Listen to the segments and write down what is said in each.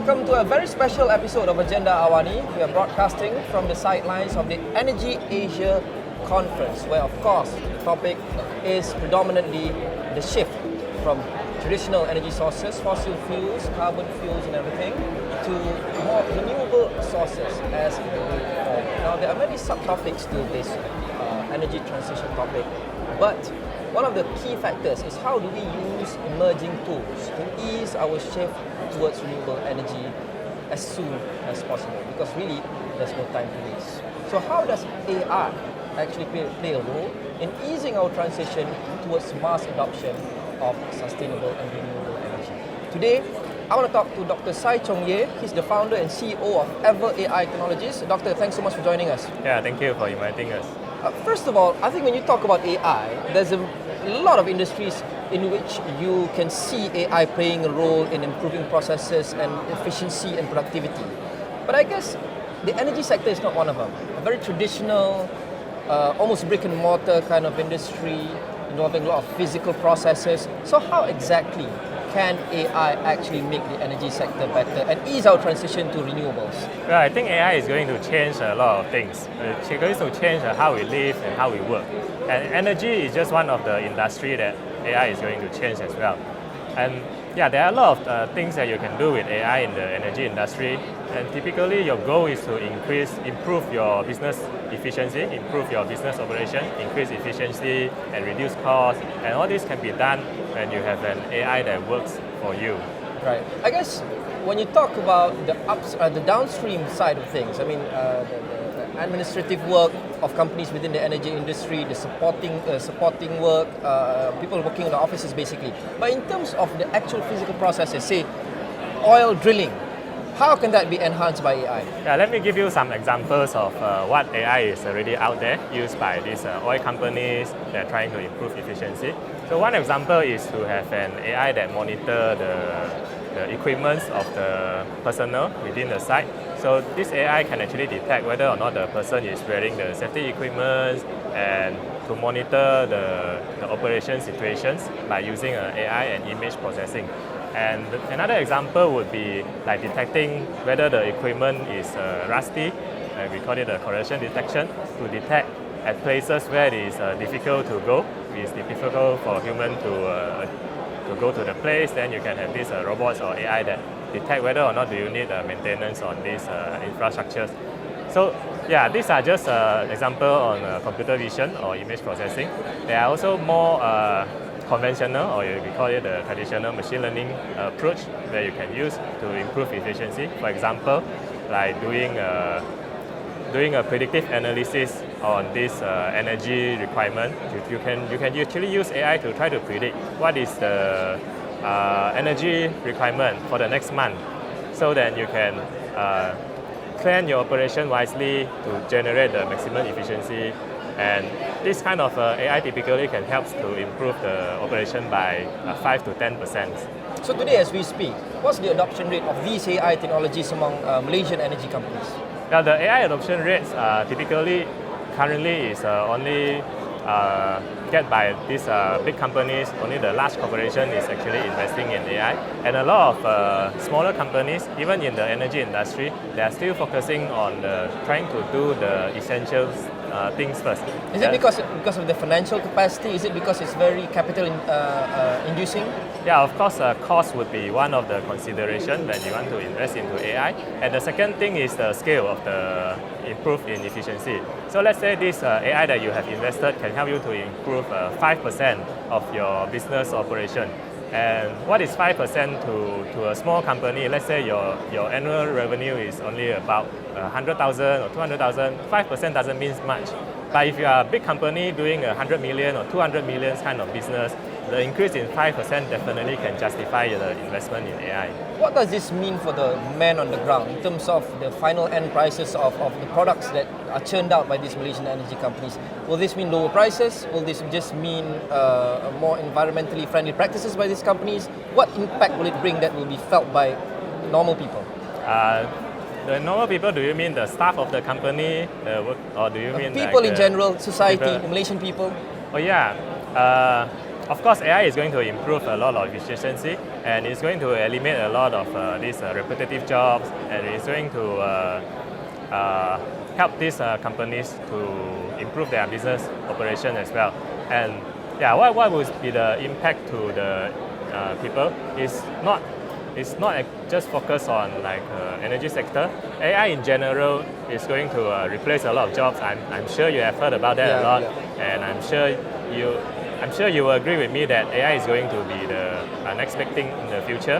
welcome to a very special episode of Agenda AWANI. We are broadcasting from the sidelines of the Energy Asia Conference, where of course the topic is predominantly the shift from traditional energy sources, fossil fuels, carbon fuels and everything, to more renewable sources as we go forward. Now there are many subtopics to this energy transition topic, but one of the key factors is how do we use emerging tools to ease our shift towards renewable energy as soon as possible, because really there's no time to waste. So how does AI actually play a role in easing our transition towards mass adoption of sustainable and renewable energy? Today, I want to talk to Dr. Sai Chong Ye. He's the founder and CEO of Ever AI Technologies. Doctor, thanks so much for joining us. Yeah, thank you for inviting us. First of all, I think when you talk about AI, there's a lot of industries in which you can see AI playing a role in improving processes and efficiency and productivity. But I guess the energy sector is not one of them. A very traditional, almost brick and mortar kind of industry involving a lot of physical processes. So how exactly can AI actually make the energy sector better and ease our transition to renewables? Well, I think AI is going to change a lot of things. It's going to change how we live and how we work. And energy is just one of the industry that AI is going to change as well. And yeah, there are a lot of things that you can do with AI in the energy industry. And typically your goal is to improve your business efficiency, improve your business operation, increase efficiency and reduce costs. And all this can be done when you have an AI that works for you. Right. I guess when you talk about the downstream side of things, I mean, the administrative work of companies within the energy industry, the supporting work, people working in the offices basically. But in terms of the actual physical processes, say oil drilling, how can that be enhanced by AI? Yeah, let me give you some examples of what AI is already out there used by these oil companies that are trying to improve efficiency. So one example is to have an AI that monitor the equipment of the personnel within the site. So this AI can actually detect whether or not the person is wearing the safety equipment and to monitor the operation situations by using AI and image processing. And another example would be like detecting whether the equipment is rusty, we call it a corrosion detection, to detect at places where it is difficult to go. It's difficult for human to go to the place. Then you can have these robots or AI that detect whether or not do you need maintenance on these infrastructures. So yeah, these are just example on computer vision or image processing. There are also more conventional, or we call it the traditional machine learning approach that you can use to improve efficiency. For example, like doing a predictive analysis on this energy requirement. You can actually use AI to try to predict what is the energy requirement for the next month, so that you can plan your operation wisely to generate the maximum efficiency. And this kind of AI typically can help to improve the operation by 5 to 10%. So today as we speak, what's the adoption rate of these AI technologies among Malaysian energy companies? Now the AI adoption rates typically currently is only get by these big companies. Only the large corporation is actually investing in AI, and a lot of smaller companies, even in the energy industry, they are still focusing on trying to do the essentials things first. Is it because of the financial capacity? Is it because it's very capital inducing? Yeah, of course, cost would be one of the considerations when you want to invest into AI. And the second thing is the scale of the improve in efficiency. So let's say this AI that you have invested can help you to improve 5% of your business operation. And what is 5% to a small company? Let's say your annual revenue is only about 100,000 or 200,000. 5% doesn't mean much. But if you are a big company doing 100 million or 200 million kind of business, the increase in 5% definitely can justify the investment in AI. What does this mean for the man on the ground in terms of the final end prices of the products that are churned out by these Malaysian energy companies? Will this mean lower prices? Will this just mean more environmentally friendly practices by these companies? What impact will it bring that will be felt by normal people? The normal people, do you mean the staff of the company, or do you mean people like in general, society, people? Malaysian people? Oh yeah. of course, AI is going to improve a lot of efficiency, and it's going to eliminate a lot of these repetitive jobs, and it's going to help these companies to improve their business operation as well. And yeah, what would be the impact to the people? It's not just focused on like energy sector. AI in general is going to replace a lot of jobs. I'm sure you have heard about that a lot, and I'm sure you will agree with me that AI is going to be the next big thing in the future.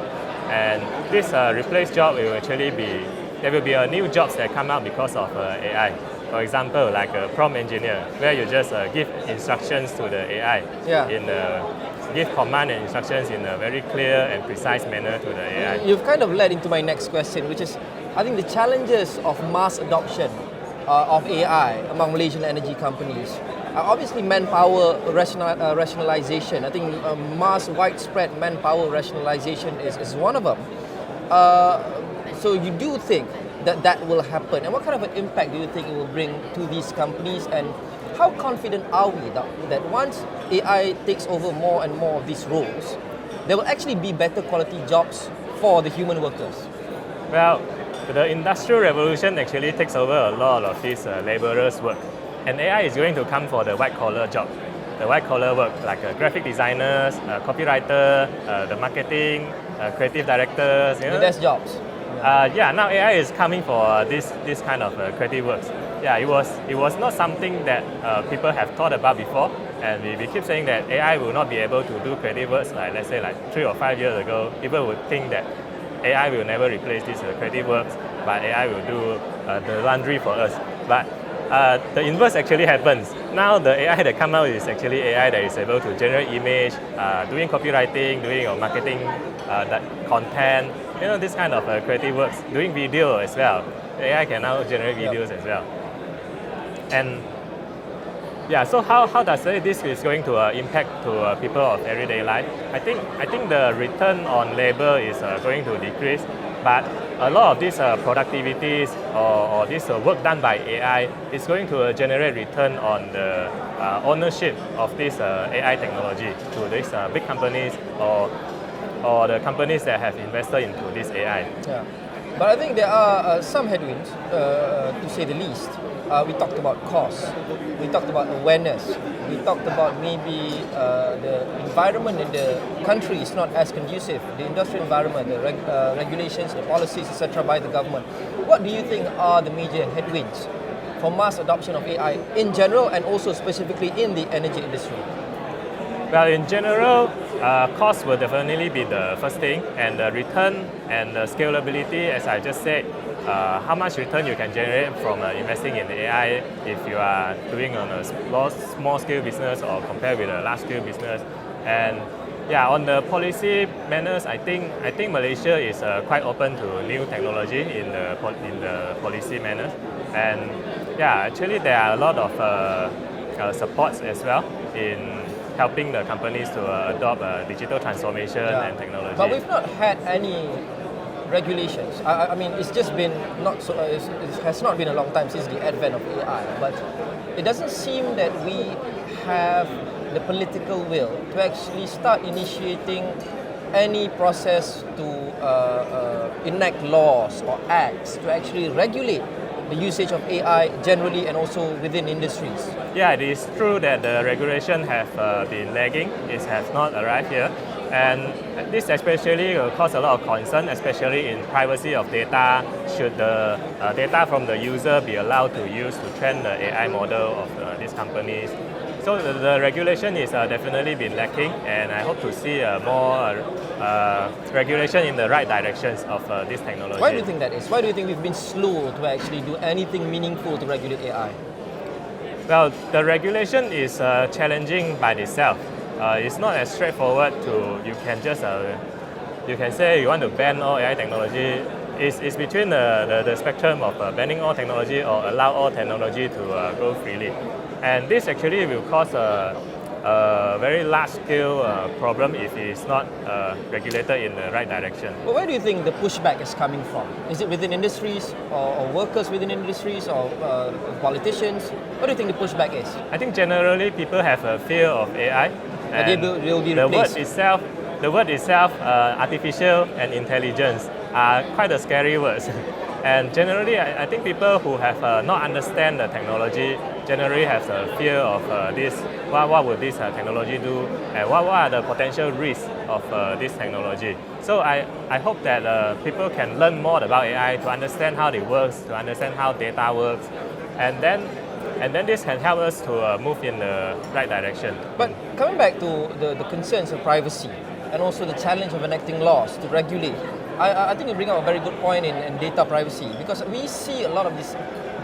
And this replace job will actually be, there will be new jobs that come out because of AI. For example, like a prompt engineer, where you just give instructions to the AI give command and instructions in a very clear and precise manner to the AI. You've kind of led into my next question, which is, I think the challenges of mass adoption of AI among Malaysian energy companies. Obviously, manpower rationalization. I think mass widespread manpower rationalization is one of them. So you do think that will happen, and what kind of an impact do you think it will bring to these companies, and how confident are we that once AI takes over more and more of these roles, there will actually be better quality jobs for the human workers? Well, the industrial revolution actually takes over a lot of these laborers' work, and AI is going to come for the white-collar job. The white-collar work, like graphic designers, copywriter, the marketing, creative directors. The desk jobs. Now AI is coming for this kind of creative works. Yeah, it was not something that people have thought about before, and we keep saying that AI will not be able to do creative works. Like let's say like 3 or 5 years ago, people would think that AI will never replace these creative works, but AI will do the laundry for us. But the inverse actually happens. Now the AI that come out is actually AI that is able to generate image, doing copywriting, doing your marketing that content, this kind of creative works, doing video as well. AI can now generate videos as well. And yeah, so how does this is going to impact to people of everyday life? I think the return on labor is going to decrease, but a lot of these productivities or this work done by AI is going to generate return on the ownership of this AI technology to these big companies or the companies that have invested into this AI. Yeah, but I think there are some headwinds, to say the least. We talked about cost, we talked about awareness, we talked about maybe the environment in the country is not as conducive, the industrial environment, the regulations, the policies, etc. by the government. What do you think are the major headwinds for mass adoption of AI in general and also specifically in the energy industry? Well, in general, cost will definitely be the first thing, and the return and the scalability, as I just said, how much return you can generate from investing in AI if you are doing on a small scale business or compared with a large scale business. And yeah, on the policy manners, I think Malaysia is quite open to new technology in the policy manners. And yeah, actually there are a lot of supports as well in helping the companies to adopt digital transformation and technology. But we've not had any regulations. I mean, it's just been not so. It has not been a long time since the advent of AI. But it doesn't seem that we have the political will to actually start initiating any process to enact laws or acts to actually regulate the usage of AI generally and also within industries. Yeah, it is true that the regulation have been lagging. It has not arrived here. And this especially will cause a lot of concern, especially in privacy of data. Should the data from the user be allowed to use to train the AI model of these companies? So the regulation is definitely been lacking, and I hope to see more regulation in the right directions of this technology. Why do you think that is? Why do you think we've been slow to actually do anything meaningful to regulate AI? Well, the regulation is challenging by itself. It's not as straightforward to, you can just, you can say you want to ban all AI technology. It's between the spectrum of banning all technology or allow all technology to go freely. And this actually will cause a very large-scale problem if it's not regulated in the right direction. But where do you think the pushback is coming from? Is it within industries or workers within industries or politicians? What do you think the pushback is? I think generally people have a fear of AI. And they will be the replaced. the word itself, artificial and intelligence, are quite a scary words. And generally, I think people who have not understand the technology generally have a fear of this. What would this technology do, and what are the potential risks of this technology? So I hope that people can learn more about AI to understand how it works, to understand how data works, and then this can help us to move in the right direction. But coming back to the concerns of privacy and also the challenge of enacting laws to regulate, I think you bring up a very good point in data privacy, because we see a lot of these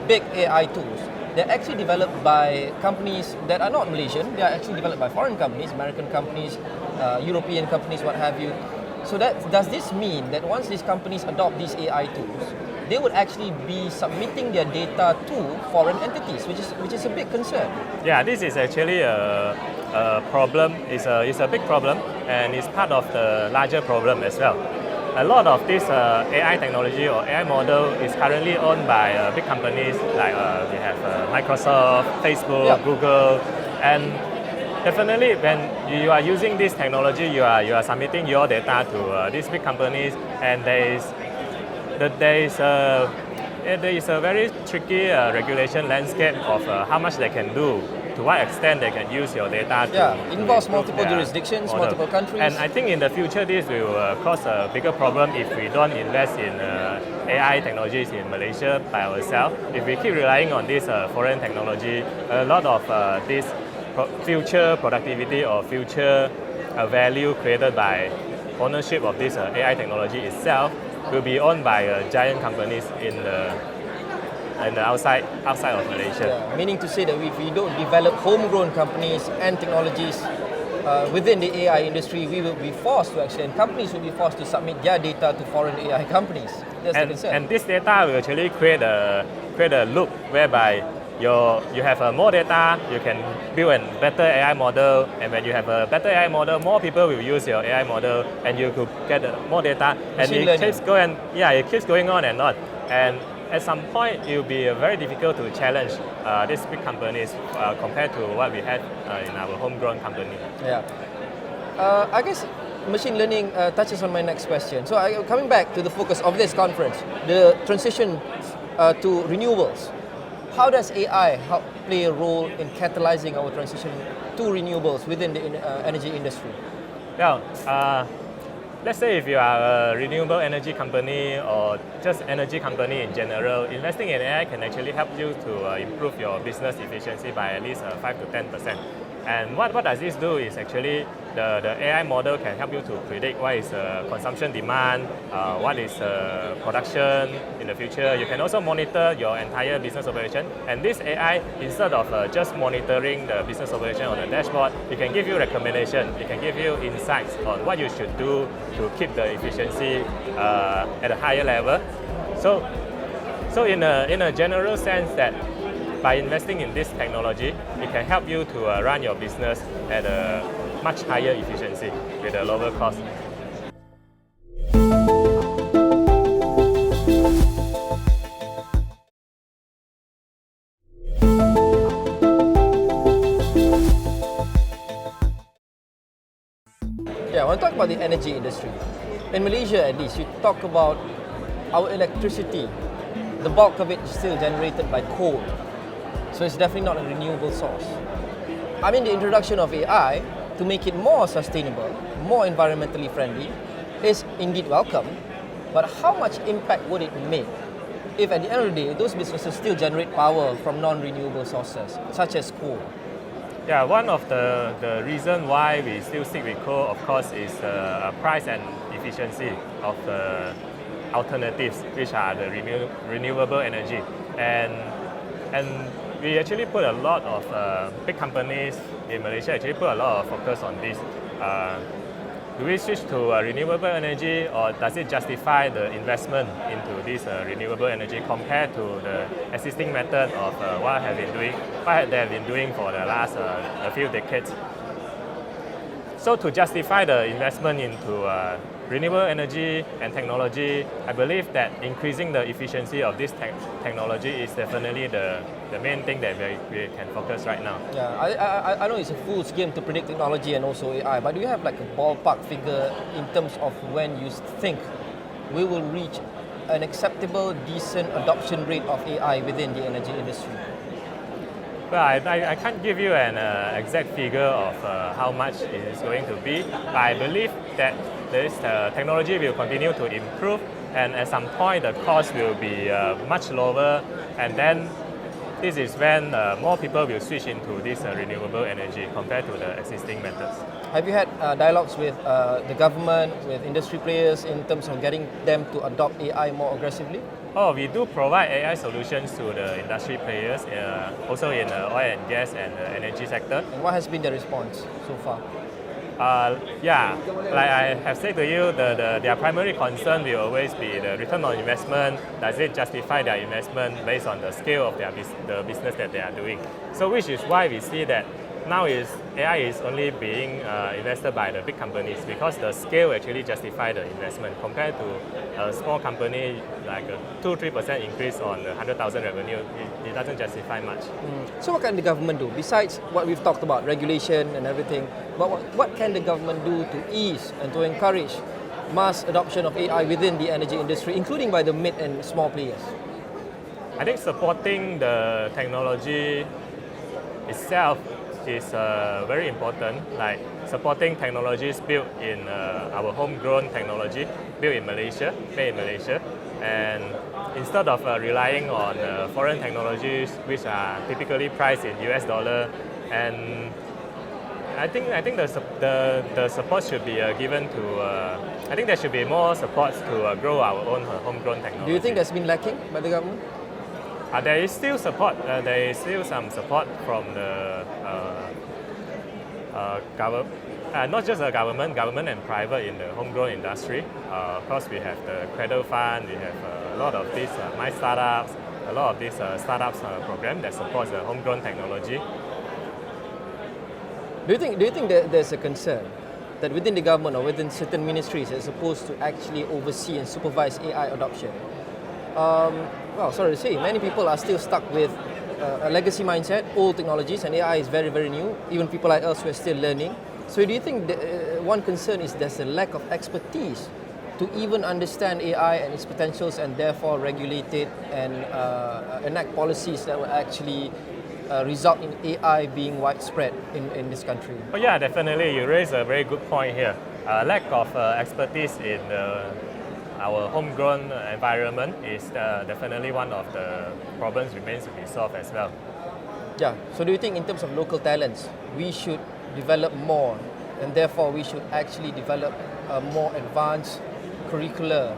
big AI tools. They're actually developed by companies that are not Malaysian. They are actually developed by foreign companies, American companies, European companies, what have you. So does this mean that once these companies adopt these AI tools, they would actually be submitting their data to foreign entities, which is a big concern? Yeah, this is actually a problem. It's a big problem, and it's part of the larger problem as well. A lot of this AI technology or AI model is currently owned by big companies like we have Microsoft, Facebook, Google, and definitely when you are using this technology, you are submitting your data to these big companies, and there is a very tricky regulation landscape of how much they can do, to what extent they can use your data. Involves multiple jurisdictions, multiple countries. And I think in the future this will cause a bigger problem if we don't invest in AI technologies in Malaysia by ourselves. If we keep relying on this foreign technology, a lot of this future productivity or future value created by ownership of this AI technology itself will be owned by giant companies in the outside of Malaysia. Yeah, meaning to say that if we don't develop homegrown companies and technologies within the AI industry, we will be forced to and companies will be forced to submit their data to foreign AI companies. That's the concern. And this data will actually create a loop whereby you have more data, you can build a better AI model, and when you have a better AI model, more people will use your AI model, and you could get more data, and it keeps going on and on. And at some point, it will be very difficult to challenge these big companies compared to what we had in our homegrown company. Yeah, I guess machine learning touches on my next question. So coming back to the focus of this conference, the transition to renewables. How does AI help play a role in catalyzing our transition to renewables within the energy industry? Well, let's say if you are a renewable energy company or just energy company in general, investing in AI can actually help you to improve your business efficiency by at least 5 to 10%. And what does this do is actually the AI model can help you to predict what is consumption demand, what is production in the future. You can also monitor your entire business operation. And this AI, instead of just monitoring the business operation on the dashboard, it can give you recommendation. It can give you insights on what you should do to keep the efficiency at a higher level. So in a general sense that by investing in this technology, it can help you to run your business at a much higher efficiency with a lower cost. Yeah, I want to talk about the energy industry. In Malaysia, at least, you talk about our electricity. The bulk of it is still generated by coal. So it's definitely not a renewable source. I mean, the introduction of AI to make it more sustainable, more environmentally friendly, is indeed welcome. But how much impact would it make if at the end of the day, those businesses still generate power from non-renewable sources, such as coal? Yeah, one of the reasons why we still stick with coal, of course, is the price and efficiency of the alternatives, which are the renewable energy. And we actually put a lot of big companies in Malaysia actually put a lot of focus on this. Do we switch to renewable energy, or does it justify the investment into this renewable energy compared to the existing method of what they have been doing for the last a few decades? So to justify the investment into renewable energy and technology, I believe that increasing the efficiency of this technology is definitely the the main thing that we can focus right now. Yeah, I know it's a fool's game to predict technology and also AI, but do you have like a ballpark figure in terms of when you think we will reach an acceptable, decent adoption rate of AI within the energy industry? Well, I can't give you an exact figure of how much it is going to be, but I believe that this technology will continue to improve, and at some point the cost will be much lower, and then this is when more people will switch into this renewable energy compared to the existing methods. Have you had dialogues with the government, with industry players in terms of getting them to adopt AI more aggressively? Oh, we do provide AI solutions to the industry players, also in the oil and gas and the energy sector. And what has been the response so far? Yeah, like I have said to you, their primary concern will always be the return on investment. Does it justify their investment based on the scale of the business that they are doing? So which is why we see that now AI is only being invested by the big companies because the scale actually justify the investment compared to a small company like a 2-3% increase on the 100,000 revenue. It doesn't justify much. So what can the government do besides what we've talked about, regulation and everything? But what can the government do to ease and to encourage mass adoption of AI within the energy industry, including by the mid and small players? I think supporting the technology itself is very important, like supporting technologies built in our homegrown technology, built in Malaysia, made in Malaysia, and instead of relying on foreign technologies which are typically priced in US dollar, and I think the support should be given to. I think there should be more support to grow our own homegrown technology. Do you think that's been lacking by the government? There is still support. There is still some support from the government, not just the government and private in the homegrown industry. Of course, we have the Cradle Fund. We have a lot of these My Startups, a lot of these startups program that supports the homegrown technology. Do you think that there's a concern that within the government or within certain ministries are supposed to actually oversee and supervise AI adoption? Well, sorry to say, many people are still stuck with a legacy mindset, old technologies, and AI is very, very new. Even people like us who are still learning. So do you think one concern is there's a lack of expertise to even understand AI and its potentials and therefore regulate it and enact policies that will actually result in AI being widespread in this country? Oh yeah, definitely. You raise a very good point here. Lack of expertise in our homegrown environment is definitely one of the problems remains to be solved as well. Yeah, so do you think in terms of local talents, we should develop more and therefore we should actually develop a more advanced curricula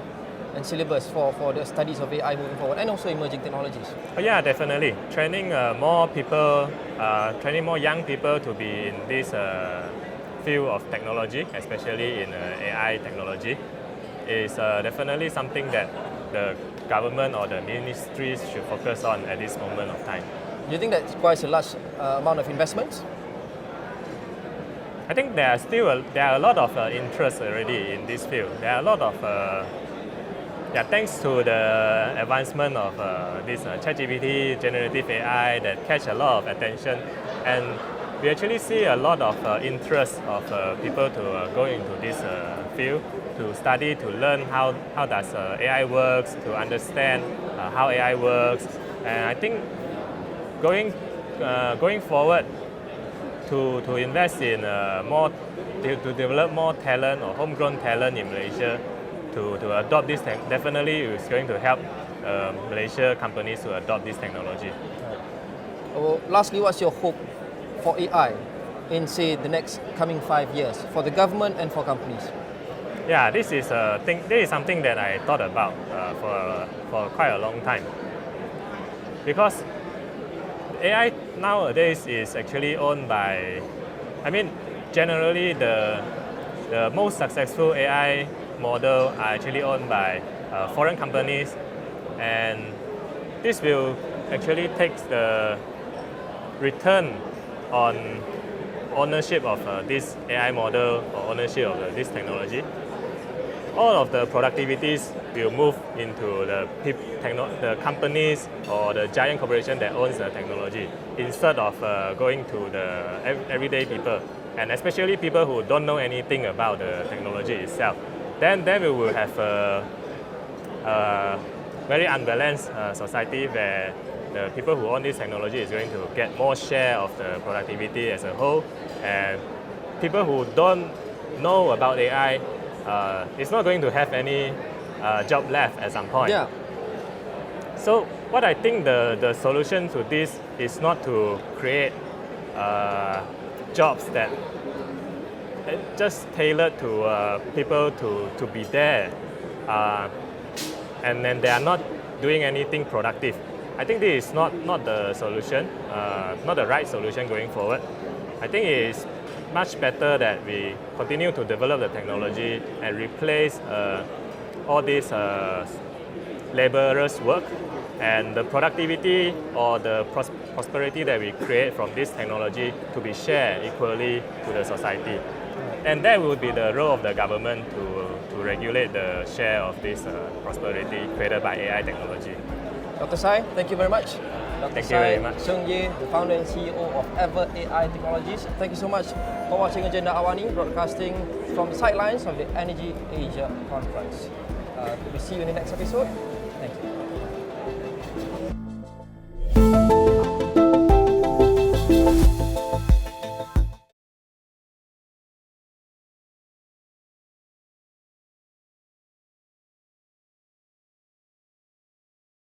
and syllabus for the studies of AI moving forward and also emerging technologies? Oh yeah, definitely. Training more people, training more young people to be in this field of technology, especially in AI technology, is definitely something that the government or the ministries should focus on at this moment of time. Do you think that requires a large amount of investments? I think there are a lot of interest already in this field. There are a lot of thanks to the advancement of this ChatGPT, generative AI that catch a lot of attention, and we actually see a lot of interest of people to go into this field, to study, to learn how does AI works, to understand how AI works. And I think going forward to invest in to develop more talent or homegrown talent in Malaysia to adopt this definitely is going to help Malaysia companies to adopt this technology. Well, lastly, what's your hope for AI in, say, the next coming 5 years for the government and for companies? Yeah, this is something that I thought about for quite a long time, because AI nowadays is actually owned by, generally the most successful AI model are actually owned by foreign companies, and this will actually take the return on ownership of this AI model or ownership of this technology all of the productivities will move into the companies or the giant corporation that owns the technology instead of going to the everyday people, and especially people who don't know anything about the technology itself. Then we will have a very unbalanced society where the people who own this technology is going to get more share of the productivity as a whole, and people who don't know about AI is not going to have any job left at some point. Yeah. So what I think the solution to this is not to create jobs that just tailored to people to be there, and then they are not doing anything productive. I think this is not the solution, not the right solution going forward. I think it is much better that we continue to develop the technology and replace all these laborers' work, and the productivity or the prosperity that we create from this technology to be shared equally to the society. And that would be the role of the government to regulate the share of this prosperity created by AI technology. Dr. Sai, thank you very much. Dr. Thank you very much. Seung Ye, the founder and CEO of Ever AI Technologies. Thank you so much for watching Agenda Awani, broadcasting from the sidelines of the Energy Asia Conference. We see you in the next episode. Thank you.